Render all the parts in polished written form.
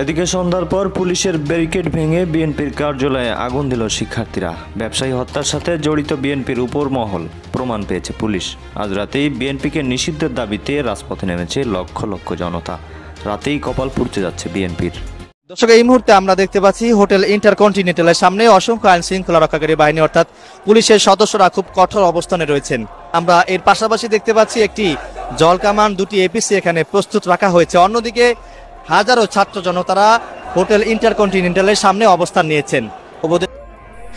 এদিকে সন্ধ্যার পর পুলিশের ব্যারিকেড ভেঙে বিএনপির কার্যালয়ে আগুন দিল শিক্ষার্থীরা। ব্যবসায়ী হত্যার সাথে জড়িত বিএনপির উপর মহল প্রমাণ পেয়েছে পুলিশ। আজ রাতেই বিএনপিকে নিষিদ্ধের দাবিতে রাজপথে নেমেছে লক্ষ লক্ষ জনতা। রাতেই কপাল পুড়তে যাচ্ছে বিএনপির। দর্শক, এই মুহূর্তে আমরা দেখতে পাচ্ছি হোটেল ইন্টারকন্টিনেন্টালের সামনে অসংখ্য আইন শৃঙ্খলা রক্ষাকারী বাহিনী অর্থাৎ পুলিশের সদস্যরা খুব কঠোর অবস্থানে রয়েছেন। আমরা এর পাশাপাশি দেখতে পাচ্ছি একটি জলকামান, দুটি এপিসি এখানে প্রস্তুত রাখা হয়েছে। অন্যদিকে হাজারো ছাত্র জনতারা হোটেল ইন্টারকন্টিনেন্টালের সামনে অবস্থান নিয়েছেন।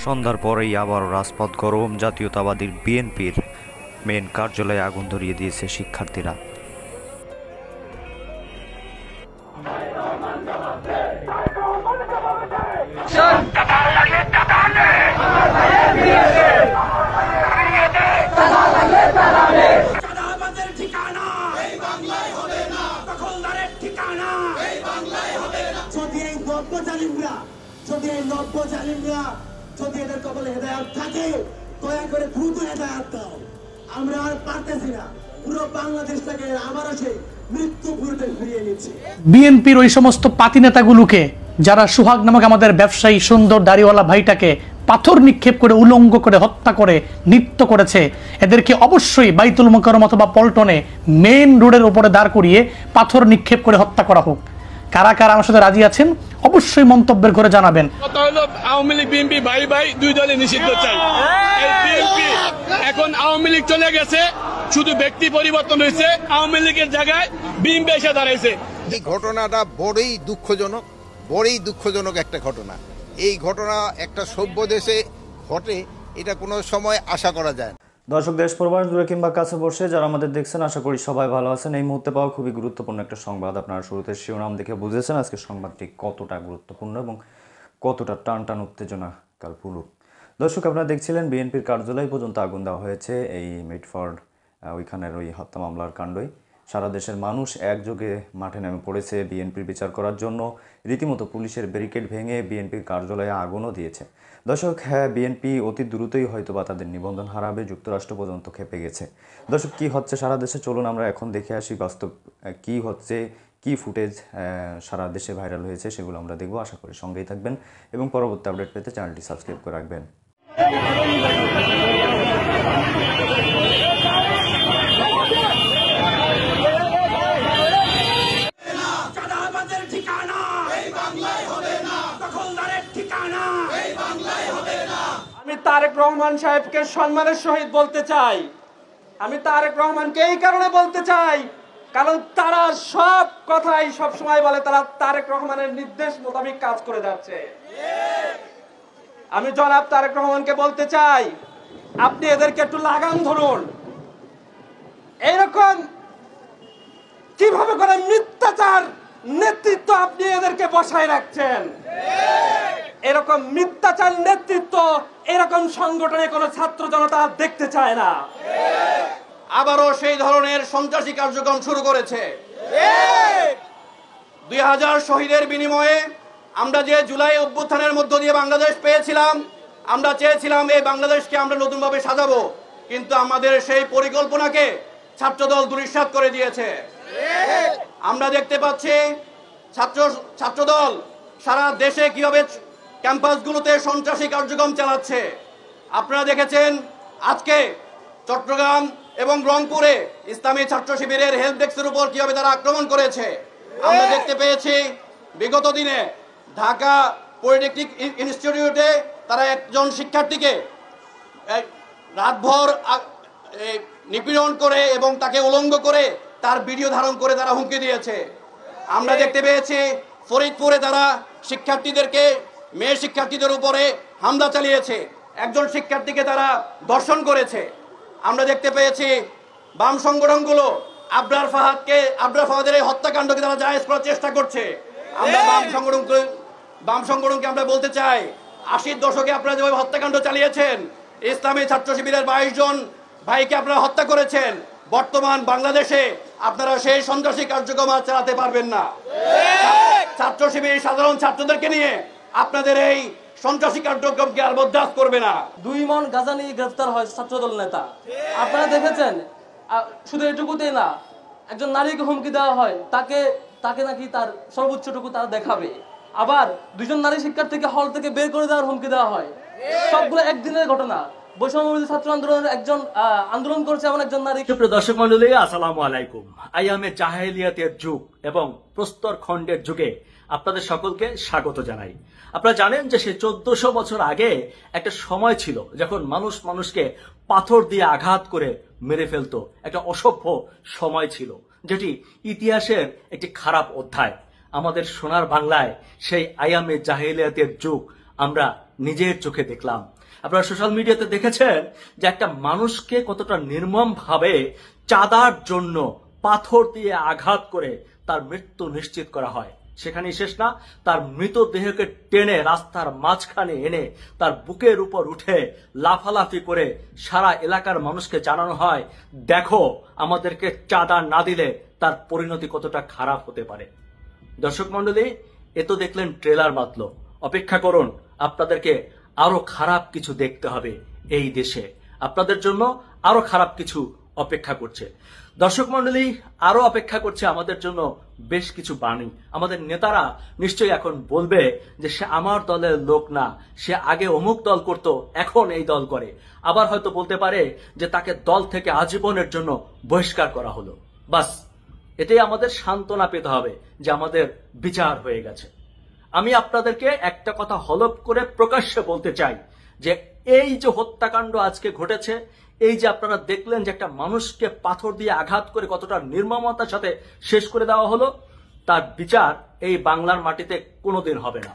সন্ধ্যার পরেই আবার রাজপথ গরম। জাতীয়তাবাদী বিএনপির মেন কার্যালয়ে আগুন ধরিয়ে দিয়েছে শিক্ষার্থীরা। যদি এদের কপালে হেদায়েত থাকে, দয়া করে দ্রুত হেদায়েত দাও। আমরা আর পারতেছি না, পুরো বাংলাদেশটাকে আবারও সেই মৃত্যু পুরোটা ফিরিয়ে নিচ্ছে। বিএনপির ওই সমস্ত পাতি নেতাগুলোকে, যারা সুহাগ নামক আমাদের ব্যবসায়ী সুন্দর দাড়িওয়ালা ভাইটাকে পাথর নিক্ষেপ করে উলঙ্গ করে হত্যা করে নৃত্য করেছে, এদেরকে অবশ্যই বাইতুল মোকাররম অথবা পল্টনে মেইন রোডের উপরে দাঁড় করিয়ে পাথর নিক্ষেপ করে হত্যা করা হোক। কারা কারা আমার সাথে রাজি আছেন অবশ্যই মন্তব্যের ঘরে জানাবেন। আওয়ামী লীগ বিএনপি ভাই ভাই দুই দলে নিষিদ্ধ চাই। এই বিএনপি এখন আওয়ামী লীগ চলে গেছে, শুধু ব্যক্তি পরিবর্তন হয়েছে, আওয়ামী লীগের জায়গায় বিএনপি এসে দাঁড়াইছে। এই ঘটনাটা বড়ই দুঃখজনক একটা ঘটনা। এই ঘটনা একটা সভ্য দেশে ঘটে, এটা কোনো সময় আশা করা যায় না। দর্শক, দেশ প্রবাস দূরে কিংবা কাছে বসে যারা আমাদের দেখছেন, আশা করি সবাই ভালো আছেন। এই মুহূর্তে পাওয়া খুবই গুরুত্বপূর্ণ একটা সংবাদ। আপনারা শুরুতে শিরোনাম দেখে বুঝেছেন আজকে সংবাদটি কতটা গুরুত্বপূর্ণ এবং কতটা টান উত্তেজনা কালপুরুক। দর্শক, আপনারা দেখছিলেন বিএনপির কার্যালয় পর্যন্ত আগুন দেওয়া হয়েছে এই মিটফোর্ড ওইখানের ওই হত্যা মামলার কাণ্ডই। সারা দেশের মানুষ একযোগে মাঠে নেমে পড়েছে বিএনপির বিচার করার জন্য। রীতিমতো পুলিশের ব্যারিকেড ভেঙে বিএনপির কার্যালয়ে আগুনও দিয়েছে। দর্শক, বিএনপি অতি দ্রুতই হয়তো বা তাদের নিবন্ধন হারাবে, যুক্তরাষ্ট্র পর্যন্ত খেপে গেছে। দর্শক, কি হচ্ছে সারা দেশে চলুন আমরা এখন দেখে আসি বাস্তব কি হচ্ছে, কি ফুটেজ সারা দেশে ভাইরাল হয়েছে সেগুলো আমরা দেখব। আশা করি সঙ্গেই থাকবেন এবং পরবর্তী আপডেট পেতে চ্যানেলটি সাবস্ক্রাইব করে রাখবেন। আমি তারেক রহমান সাহেবকে সম্মানের সহিত বলতে চাই, আমি তারেক রহমানকে এই কারণে বলতে চাই কারণ তারা সব কথাই সব সময় বলে তারা তারেক রহমানের নির্দেশ মোতাবেক কাজ করে যাচ্ছে। আমি জনাব তারেক রহমানকে বলতে চাই, আপনি এদেরকে একটু লাগাম ধরুন। এইরকম কিভাবে করে মিথ্যাচার নেতৃত্ব আপনি এদেরকে বসায় রাখছেন? এরকম মিথ্যাচার নেতৃত্ব এরকম সংগঠনে কোনো ছাত্র জনতা দেখতে চায় না। আবারও সেই ধরনের সন্ত্রাসী কার্যক্রম শুরু করেছে। 2000 শহীদের বিনিময়ে আমরা যে জুলাই অভ্যুত্থানের মধ্য দিয়ে বাংলাদেশ পেয়েছিলাম, আমরা চেয়েছিলাম এই বাংলাদেশকে আমরা নতুনভাবে সাজাবো, কিন্তু আমাদের সেই পরিকল্পনাকে ছাত্রদল ধূলিসাৎ করে দিয়েছে। আমরা দেখতে পাচ্ছি ছাত্রদল সারা দেশে কিভাবে ক্যাম্পাসগুলোতে সন্ত্রাসী কার্যক্রম চালাচ্ছে। আপনারা দেখেছেন আজকে চট্টগ্রাম এবং রংপুরে ইসলামী ছাত্র শিবিরের হেল্প ডেস্কের উপর কিভাবে তারা আক্রমণ করেছে। আমরা দেখতে পেয়েছি বিগত দিনে ঢাকা পলিটেকনিক ইনস্টিটিউটে তারা একজন শিক্ষার্থীকে রাতভর নিপীড়ন করে এবং তাকে উলঙ্গ করে তার ভিডিও ধারণ করে তারা হুমকি দিয়েছে। আমরা দেখতে পেয়েছি ফরিদপুরে তারা মেয়ে শিক্ষার্থীদের উপরে হামলা চালিয়েছে, একজন শিক্ষার্থীকে তারা ধর্ষণ করেছে। আমরা দেখতে পেয়েছি বাম সংগঠনগুলো আবরার ফাহাদের এই হত্যাকাণ্ডকে তারা জায়েজ করার চেষ্টা করছে। আমরা বাম সংগঠনকে আমরা বলতে চাই, 80-র দশকে আপনারা যেভাবে হত্যাকাণ্ড চালিয়েছেন, ইসলামী ছাত্র শিবিরের 22 জন ভাইকে আপনারা হত্যা করেছেন, বর্তমান বাংলাদেশে আপনারা সেই সন্ত্রাসী কার্যক্রম আর চালাতে পারবেন না। ছাত্র শিবির সাধারণ ছাত্রদেরকে নিয়ে আপনাদের এই সন্ত্রাসী কার্যক্রমকে আর বরদাস্ত করবে না। 2 মণ গাঁজা নিয়ে গ্রেফতার হয় ছাত্রদল নেতা, আপনারা দেখেছেন। শুধু এটুকুতেই না, একজন নারীকে হুমকি দেওয়া হয়, তাকে তাকে নাকি তার সর্বোচ্চটুকু তারা দেখাবে। আবার দুজন নারী শিক্ষার্থীকে হল থেকে বের করে দেওয়ার হুমকি দেওয়া হয়। সবগুলো একদিনের ঘটনা। বৈষম্যবিরোধী ছাত্র আন্দোলনের একজন আন্দোলন করছে এমন একজন নারী। সুপ্রিয় দর্শক মন্ডলী, আসসালামু আলাইকুম। আইয়ামে জাহেলিয়াতের যুগ এবং প্রস্তর খণ্ডের যুগে আপনাদের সকলকে স্বাগত জানাই। আপনারা জানেন যে সে 1400 বছর আগে একটা সময় ছিল যখন মানুষ মানুষকে পাথর দিয়ে আঘাত করে মেরে ফেলতো। একটা অসভ্য সময় ছিল, যেটি ইতিহাসের একটি খারাপ অধ্যায়। আমাদের সোনার বাংলায় সেই আইয়ামে জাহেলিয়াতের যুগ আমরা নিজের চোখে দেখলাম। আপনারা সোশ্যাল মিডিয়াতে দেখেছেন যে একটা মানুষকে কতটা নির্মম ভাবে চাঁদার জন্য পাথর দিয়ে আঘাত করে তার মৃত্যু নিশ্চিত করা হয়। সেখানেই শেষ না, তার মৃতদেহকে টেনে রাস্তার মাঝখানে এনে তার বুকের উপর উঠে লাফালাফি করে সারা এলাকার মানুষকে জানানো হয়, দেখো আমাদেরকে চাঁদা না দিলে তার পরিণতি কতটা খারাপ হতে পারে। দর্শক মন্ডলী, এ তো দেখলেন ট্রেলার মাত্র। অপেক্ষা করুন, আপনাদেরকে আরো খারাপ কিছু দেখতে হবে। এই দেশে আপনাদের জন্য আরো খারাপ কিছু অপেক্ষা করছে। দর্শক মন্ডলী, আরো অপেক্ষা করছে আমাদের জন্য বেশ কিছু বাণী। আমাদের নেতারা নিশ্চয়ই এখন বলবে যে সে আমার দলের লোক না, সে আগে অমুক দল করত, এখন এই দল করে। আবার হয়তো বলতে পারে যে তাকে দল থেকে আজীবনের জন্য বহিষ্কার করা হলো। বাস, এটাই আমাদের সান্ত্বনা পেতে হবে যে আমাদের বিচার হয়ে গেছে। আমি আপনাদেরকে একটা কথা হলফ করে প্রকাশ্যে বলতে চাই যে এই যে হত্যাকাণ্ড আজকে ঘটেছে, এই যে আপনারা দেখলেন যে একটা মানুষকে পাথর দিয়ে আঘাত করে কতটা নির্মমতার সাথে শেষ করে দেওয়া হলো, তার বিচার এই বাংলার মাটিতে কোনোদিন হবে না।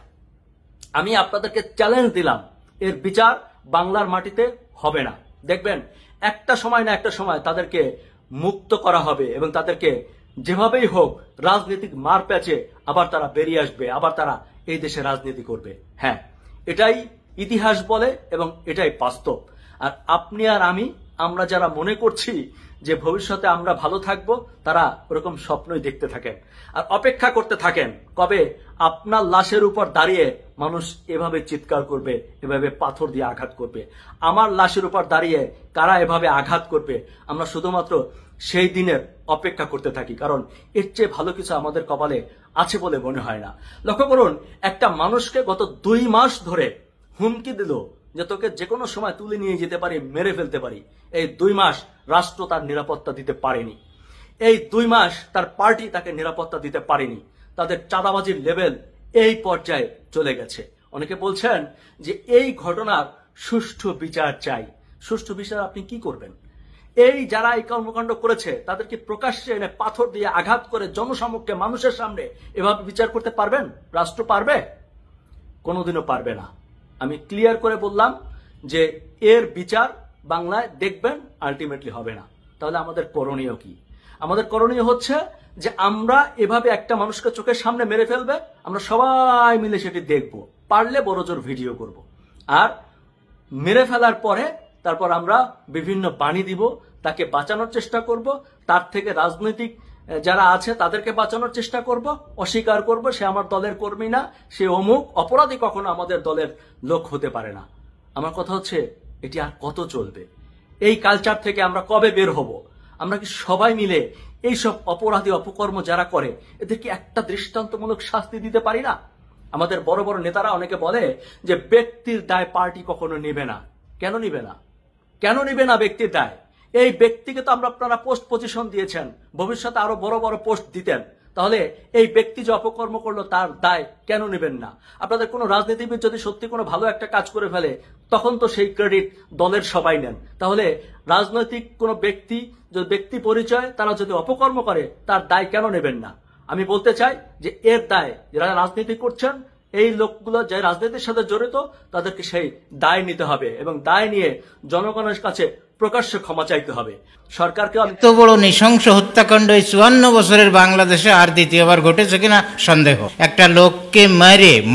আমি আপনাদেরকে চ্যালেঞ্জ দিলাম, এর বিচার বাংলার মাটিতে হবে না। দেখবেন একটা সময় না একটা সময় তাদেরকে মুক্ত করা হবে এবং তাদেরকে যেভাবেই হোক রাজনৈতিক মার প্যাচে আবার তারা বেরিয়ে আসবে, আবার তারা এই দেশে রাজনীতি করবে। হ্যাঁ, এটাই ইতিহাস বলে এবং এটাই বাস্তব। আর আপনি আর আমরা যারা মনে করছি যে ভবিষ্যতে আমরা ভালো থাকবো, তারা ওরকম স্বপ্নই দেখতে থাকেন আর অপেক্ষা করতে থাকেন কবে আপনার লাশের উপর দাঁড়িয়ে মানুষ এভাবে চিৎকার করবে, এভাবে পাথর দিয়ে আঘাত করবে। আমার লাশের উপর দাঁড়িয়ে কারা এভাবে আঘাত করবে, আমরা শুধুমাত্র সেই দিনের অপেক্ষা করতে থাকি। কারণ এর চেয়ে ভালো কিছু আমাদের কপালে আছে বলে মনে হয় না। লক্ষ্য করুন, একটা মানুষকে গত 2 মাস ধরে হুমকি দিল যে তোকে যে কোনো সময় তুলে নিয়ে যেতে পারি, মেরে ফেলতে পারি। এই 2 মাস রাষ্ট্র তার নিরাপত্তা দিতে পারেনি। এই 2 মাস তার পার্টি তাকে নিরাপত্তা দিতে পারেনি। তাদের চাঁদাবাজির লেভেল এই পর্যায়ে চলে গেছে। অনেকে বলছেন যে এই ঘটনার সুষ্ঠু বিচার চাই। সুষ্ঠু বিচার আপনি কি করবেন? এই যারা এই কর্মকাণ্ড করেছে তাদেরকে প্রকাশ্যে এনে পাথর দিয়ে আঘাত করে জনসমক্ষে মানুষের সামনে এভাবে বিচার করতে পারবেন? রাষ্ট্র পারবে? কোনোদিনও পারবে না। আমি ক্লিয়ার করে বললাম যে এর বিচার বাংলায় দেখবেন আলটিমেটলি হবে না। তাহলে আমাদের করণীয় কি? আমাদের করণীয় হচ্ছে যে আমরা এভাবে একটা মানুষকে চোখের সামনে মেরে ফেলবে, আমরা সবাই মিলে সেটি দেখব, পারলে বড়জোর ভিডিও করব। আর মেরে ফেলার পরে তারপর আমরা বিভিন্ন বাণী দিব, তাকে বাঁচানোর চেষ্টা করব, তার থেকে রাজনৈতিক যারা আছে তাদেরকে বাঁচানোর চেষ্টা করব, অস্বীকার করব সে আমার দলের কর্মী না, সে অমুক অপরাধী কখনো আমাদের দলের লোক হতে পারে না। আমার কথা হচ্ছে এটি আর কত চলবে? এই কালচার থেকে আমরা কবে বের হব? আমরা কি সবাই মিলে এইসব অপরাধী অপকর্ম যারা করে এদেরকে একটা দৃষ্টান্তমূলক শাস্তি দিতে পারি না? আমাদের বড় বড় নেতারা অনেকে বলে যে ব্যক্তির দায় পার্টি কখনো নেবে না। কেন নিবে না? কেন নিবে না ব্যক্তির দায়? এই ব্যক্তিকে তো আপনারা পোস্ট পজিশন দিয়েছেন, ভবিষ্যতে আরো বড় বড় পোস্ট দিতেন। তাহলে এই ব্যক্তি যে অপকর্ম করলো তার দায় কেন নেবেন না? আপনাদের কোনো রাজনীতিবিদ যদি সত্যি কোনো ভালো একটা কাজ করে ফেলে তখন তো সেই ক্রেডিট দলের সবাই নেন। তাহলে রাজনৈতিক কোনো ব্যক্তি যদি ব্যক্তি পরিচয় তারা যদি অপকর্ম করে তার দায় কেন নেবেন না? আমি বলতে চাই যে এর দায় যারা রাজনীতি করছেন, এই লোকগুলো যে রাজনীতির সাথে জড়িত, তাদেরকে সেই দায় নিতে হবে এবং দায় নিয়ে জনগণের কাছে প্রকাশ্যে ক্ষমা চাইতে হবে। সরকারকে এত বড় নৃশংস হত্যাকাণ্ড এই 54 বছরের বাংলাদেশে আর দ্বিতীয়বার ঘটেছে কিনা সন্দেহ। একটা লোককে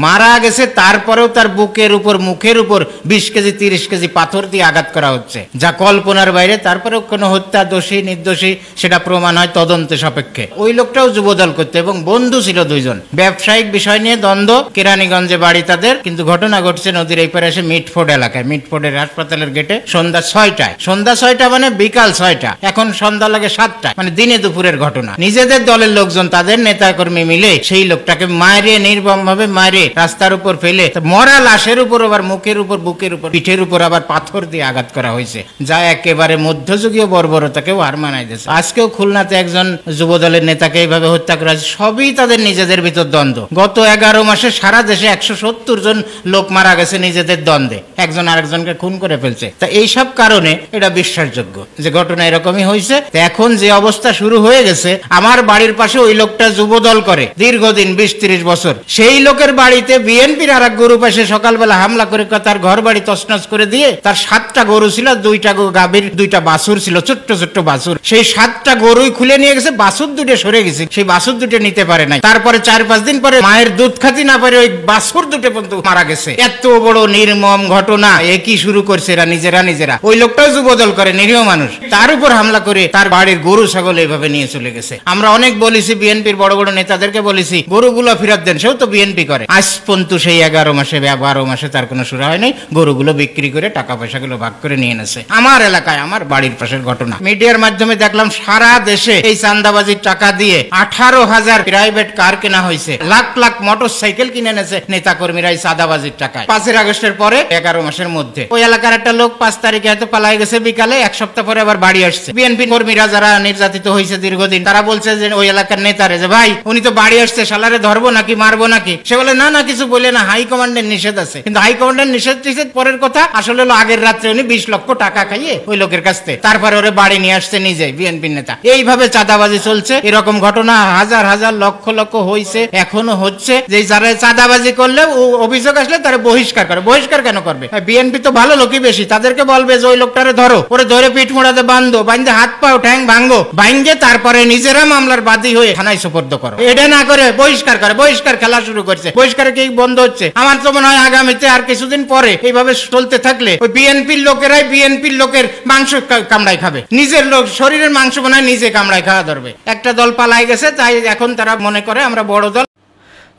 মারা গেছে, তারপরেও তার বুকের উপর মুখের উপর 20 কেজি 30 কেজি পাথর দিয়ে আঘাত করা হচ্ছে, যা কল্পনার বাইরে। তারপরেও কোনো হত্যা দোষী নির্দোষী সেটা প্রমাণ হয় তদন্তে সাপেক্ষে। ওই লোকটাও যুবদল করতে এবং বন্ধু ছিল 2 জন। ব্যবসায়িক বিষয় নিয়ে দ্বন্দ্ব, কেরানীগঞ্জে বাড়ি তাদের। কিন্তু ঘটনা ঘটছে নদীর এই পারে এসে মিটফোর্ড এলাকায়, মিটফোর্ডের হাসপাতালের গেটে সন্ধ্যা 6টায়। সন্ধ্যা 6টা মানে বিকাল 6টা, এখন সন্ধ্যা লাগে 7টা, মানে দিনে দুপুরের ঘটনা। নিজেদের দলের লোকজন তাদের নেতাকর্মী মিলে সেই লোকটাকে মারে, নির্মম ভাবে মারে, রাস্তার উপর ফেলে মরা লাশের উপর আবার মুখের উপর, বুকের উপর, পিঠের উপর আবার পাথর দিয়ে আঘাত করা হয়েছে, যা একেবারে মধ্যযুগীয় বর্বরতাকেও হার মানাই দিয়েছে। আজকেও খুলনাতে একজন যুব দলের নেতাকে এইভাবে হত্যা করা হয়েছে। সবই তাদের নিজেদের ভিতর দ্বন্দ্ব। গত 11 মাসে সারা দেশে 170 জন লোক মারা গেছে নিজেদের দ্বন্দ্বে, একজন আরেকজনকে খুন করে ফেলছে। তা এইসব কারণে এটা বিশ্বাসযোগ্য যে ঘটনা এরকমই হয়েছে। এখন যে অবস্থা শুরু হয়ে গেছে, আমার বাড়ির পাশে ওই লোকটা যুব দল করে দীর্ঘদিন 20-30 বছর, সেই লোকের বাড়িতে বিএনপির আর এক গ্রুপ এসে সকালবেলা হামলা করে তার ঘর বাড়ি তছনছ করে দিয়ে, তার 7টা গরু ছিল, 2টা গাভীর 2টা বাছুর ছিল, ছোট্ট ছোট্ট বাছুর, সেই 7টা গরুই খুলে নিয়ে গেছে, বাছুর 2টে সরে গেছে, সেই বাছুর 2টে নিতে পারে নাই। তারপরে 4-5 দিন পরে মায়ের দুধ খাতি না পারে ওই বাছুর 2টে পর্যন্ত মারা গেছে। এত বড় নির্মম ঘটনা একই শুরু করছে এরা নিজেরা। ওই লোকটাও যুবদল করে, নিরীহ মানুষ, তার উপর হামলা করে তার বাড়ির গরু ছাগল এইভাবে নিয়ে চলে গেছে। আমরা অনেক বলেছি, বিএনপির বড় বড় নেতাদেরকে বলেছি গরুগুলো ফেরত দেন, সেও তো বিএনপি করে। আজ পর্যন্ত সেই 11 মাসে 12 মাসে তার কোনো সুরা হয় নাই, গরুগুলো বিক্রি করে টাকা পয়সাগুলো ভাগ করে নিয়ে এনেছে। আমার এলাকায়, আমার বাড়ির পাশের ঘটনা, মিডিয়ার মাধ্যমে দেখলাম সারা দেশে এই চাঁদাবাজির টাকা দিয়ে 18,000 প্রাইভেট কার কেনা হয়েছে, লাখ লাখ মোটর সাইকেল কিনে এনেছে নেতা কর্মীরা এই চাঁদাবাজির টাকায়। 5 আগস্টের পরে 11 মাসের মধ্যে ওই এলাকার একটা লোক 5 তারিখে হয়তো পালাই গেছে, বিকালে 1 সপ্তাহ পরে আবার বাড়ি আসছে। বিএনপি কর্মীরা যারা নির্যাতিত হয়েছে দীর্ঘদিন, তারা বলছে যে ওই এলাকার নেতারে যে ভাই উনি তো বাড়ি আসছে, শালারে ধরবো নাকি মারবো নাকি? সে বলে না না কিছু বলে না, হাই কমান্ডের নিষেধ আছে। কিন্তু হাই কমান্ডের নিষেধ পরের কথা, আসলে হলো আগের রাত্রে উনি 20 লক্ষ টাকা খাইয়ে ওই লোকের কাছ থেকে তারপরে ওরে বাড়ি নিয়ে আসছে নিজে বিএনপি নেতা। এইভাবে চাঁদাবাজি চলছে। এরকম ঘটনা হাজার হাজার লক্ষ লক্ষ হয়েছে, এখনো হচ্ছে। যে যারা চাঁদাবাজি করলে অভিযোগ আসলে তারা বহিষ্কার করে। বহিষ্কার কেন করবে? বিএনপি তো ভালো লোকই বেশি, তাদেরকে বলবে যে ওই লোকটারে ধরো, ওরে ধরে পিঠ মোড়াতে বান্ধে হাত পাও ঠ্যাং ভাঙ্গো, ভাঙ্গে তারপরে নিজেরা মামলার বাদী হয়ে থানায় সুপর্দ করো। এটা না করে বহিষ্কার করে, বহিষ্কার খেলা শুরু করছে। বহিষ্কারে কি বন্ধ হচ্ছে? আমার তো মনে হয় আগামীতে আর কিছুদিন পরে এইভাবে চলতে থাকলে ওই বিএনপির লোকেরাই বিএনপির লোকের মাংস কামড়াই খাবে, নিজের লোক শরীরের মাংস মনে হয় নিজে কামড়াই খাওয়া ধরবে। একটা দল পালাই গেছে, তাই এখন তারা মনে করে আমরা বড় দল।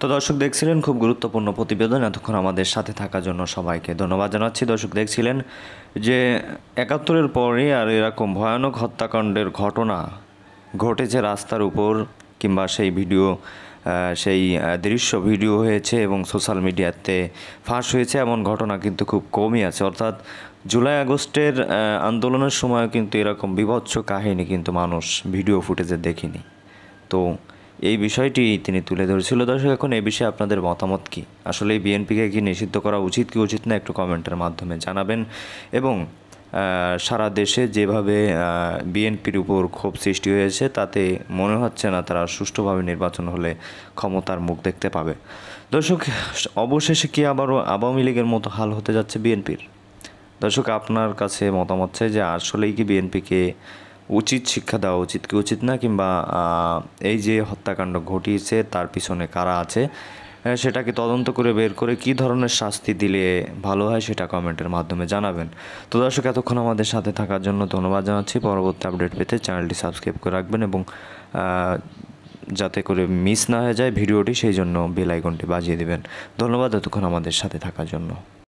তো দর্শক দেখছিলেন খুব গুরুত্বপূর্ণ প্রতিবেদন। এতক্ষণ আমাদের সাথে থাকার জন্য সবাইকে ধন্যবাদ জানাচ্ছি। দর্শক দেখছিলেন যে 71-এর পরে আর এরকম ভয়ানক হত্যাকাণ্ডের ঘটনা ঘটেছে রাস্তার উপর, কিংবা সেই ভিডিও, সেই দৃশ্য ভিডিও হয়েছে এবং সোশ্যাল মিডিয়াতে ফাঁস হয়েছে, এমন ঘটনা কিন্তু খুব কমই আছে। অর্থাৎ জুলাই আগস্টের আন্দোলনের সময় কিন্তু এরকম বিভৎস কাহিনী কিন্তু মানুষ ভিডিও ফুটেজে দেখিনি। তো এই বিষয়টি তিনি তুলে ধরেছিল। দর্শক এখন এই বিষয়ে আপনাদের মতামত কি? আসলে এই বিএনপিকে কি নিষিদ্ধ করা উচিত কি উচিত না, একটু কমেন্টের মাধ্যমে জানাবেন। এবং সারা দেশে যেভাবে বিএনপির উপর ক্ষোভ সৃষ্টি হয়েছে, তাতে মনে হচ্ছে না তারা সুষ্ঠুভাবে নির্বাচন হলে ক্ষমতার মুখ দেখতে পাবে। দর্শক অবশেষে কি আবারও আওয়ামী লীগের মতো হাল হতে যাচ্ছে বিএনপির? দর্শক আপনার কাছে মতামত চাই যে আসলেই কি বিএনপিকে উচিত শিক্ষা দেওয়া উচিত কি উচিত না, কিংবা এই যে হত্যাকাণ্ড ঘটিয়েছে তার পিছনে কারা আছে সেটাকে তদন্ত করে বের করে কী ধরনের শাস্তি দিলে ভালো হয় সেটা কমেন্টের মাধ্যমে জানাবেন। তো দর্শক এতক্ষণ আমাদের সাথে থাকার জন্য ধন্যবাদ জানাচ্ছি। পরবর্তী আপডেট পেতে চ্যানেলটি সাবস্ক্রাইব করে রাখবেন এবং যাতে করে মিস না হয়ে যায় ভিডিওটি, সেই জন্য বেল আইকনটি বাজিয়ে দেবেন। ধন্যবাদ এতক্ষণ আমাদের সাথে থাকার জন্য।